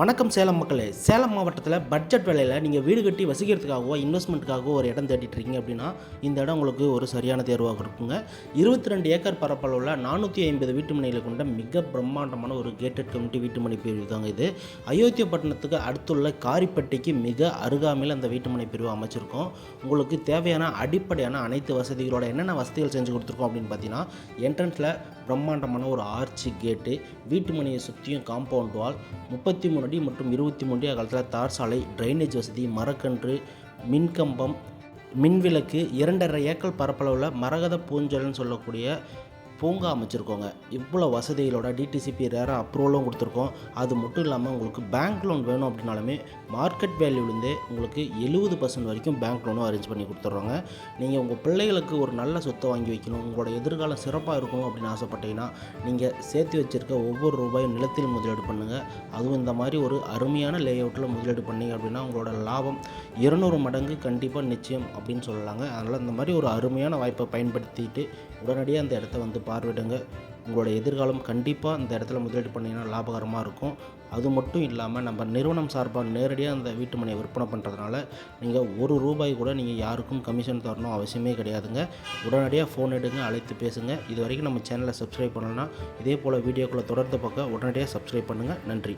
வணக்கம் சேலம் மக்களே. சேலம் மாவட்டத்தில் பட்ஜெட் விலையில் நீங்கள் வீடு கட்டி வசிக்கிறதுக்காகவோ இன்வெஸ்ட்மெண்ட்டுக்காகவோ ஒரு இடம் தேடிட்டு இருக்கீங்க அப்படின்னா இந்த இடம் உங்களுக்கு ஒரு சரியான தேர்வாக இருக்குங்க. 22 ஏக்கர் பரப்பளவுள்ள 450 வீட்டு மனைகளை கொண்ட மிக பிரம்மாண்டமான ஒரு கேட்டட் கம்யூனிட்டி வீட்டு மனை பிரிவு தாங்க இது. அயோத்தியப்பட்டினத்துக்கு அடுத்துள்ள காரிப்பட்டிக்கு மிக அருகாமையில் அந்த வீட்டு மனை பிரிவு அமைச்சிருக்கோம். உங்களுக்கு தேவையான அடிப்படையான அனைத்து வசதிகளோட என்னென்ன வசதிகள் செஞ்சு கொடுத்துருக்கோம் அப்படின்னு பார்த்தீங்கன்னா, என்ட்ரன்ஸில் பிரம்மாண்டமான ஒரு ஆர்ச்சி கேட்டு, வீட்டு மனையை சுற்றியும் காம்பவுண்ட் வால், 33 அடி மற்றும் 23 அடி அகலத்தில் தார் சாலை, ட்ரைனேஜ் வசதி, மரக்கன்று, மின்கம்பம், மின்விளக்கு, 2.5 ஏக்கர் பரப்பளவில் மரகத பூஞ்சல்னு சொல்லக்கூடிய பூங்கா அமைச்சிருக்கோங்க. இவ்வளோ வசதிகளோட டிடிசிபி ரேராக அப்ரூவலும் கொடுத்துருக்கோம். அது மட்டும் இல்லாமல் உங்களுக்கு பேங்க் லோன் வேணும் அப்படின்னாலுமே மார்க்கெட் வேல்யூலேருந்தே உங்களுக்கு 70% வரைக்கும் பேங்க் லோனும் அரேஞ்ச் பண்ணி கொடுத்துட்றோங்க. நீங்கள் உங்கள் பிள்ளைகளுக்கு ஒரு நல்ல சொத்தை வாங்கி வைக்கணும், உங்களோட எதிர்காலம் சிறப்பாக இருக்கணும் அப்படின்னு ஆசைப்பட்டீங்கன்னா நீங்கள் சேர்த்து வச்சுருக்க ஒவ்வொரு ரூபாயும் நிலத்தில் முதலீடு பண்ணுங்கள். அதுவும் இந்த மாதிரி ஒரு அருமையான லேஅவுட்டில் முதலீடு பண்ணிங்க அப்படின்னா உங்களோட லாபம் 200 மடங்கு கண்டிப்பாக நிச்சயம் அப்படின்னு சொல்லலாங்க. அதனால் இந்த மாதிரி ஒரு அருமையான வாய்ப்பை பயன்படுத்திட்டு உடனடியாக அந்த இடத்த வந்து பார்வையிடுங்க. உங்களோட எதிர்காலம் கண்டிப்பாக இந்த இடத்துல முதலீடு பண்ணிங்கன்னா லாபகரமாக இருக்கும். அது மட்டும் இல்லாமல் நம்ம நிறுவனம் சார்பாக நேரடியாக அந்த வீட்டு மனையை விற்பனை பண்ணுறதுனால நீங்கள் ₹1 கூட நீங்கள் யாருக்கும் கமிஷன் தரணும் அவசியமே கிடையாதுங்க. உடனடியாக ஃபோன் எடுங்க, அழைத்து பேசுங்க. இது வரைக்கும் நம்ம சேனலை சப்ஸ்கிரைப் பண்ணலன்னா இதே போல் வீடியோக்களை தொடர்ந்து பார்க்க உடனடியாக சப்ஸ்கிரைப் பண்ணுங்கள். நன்றி.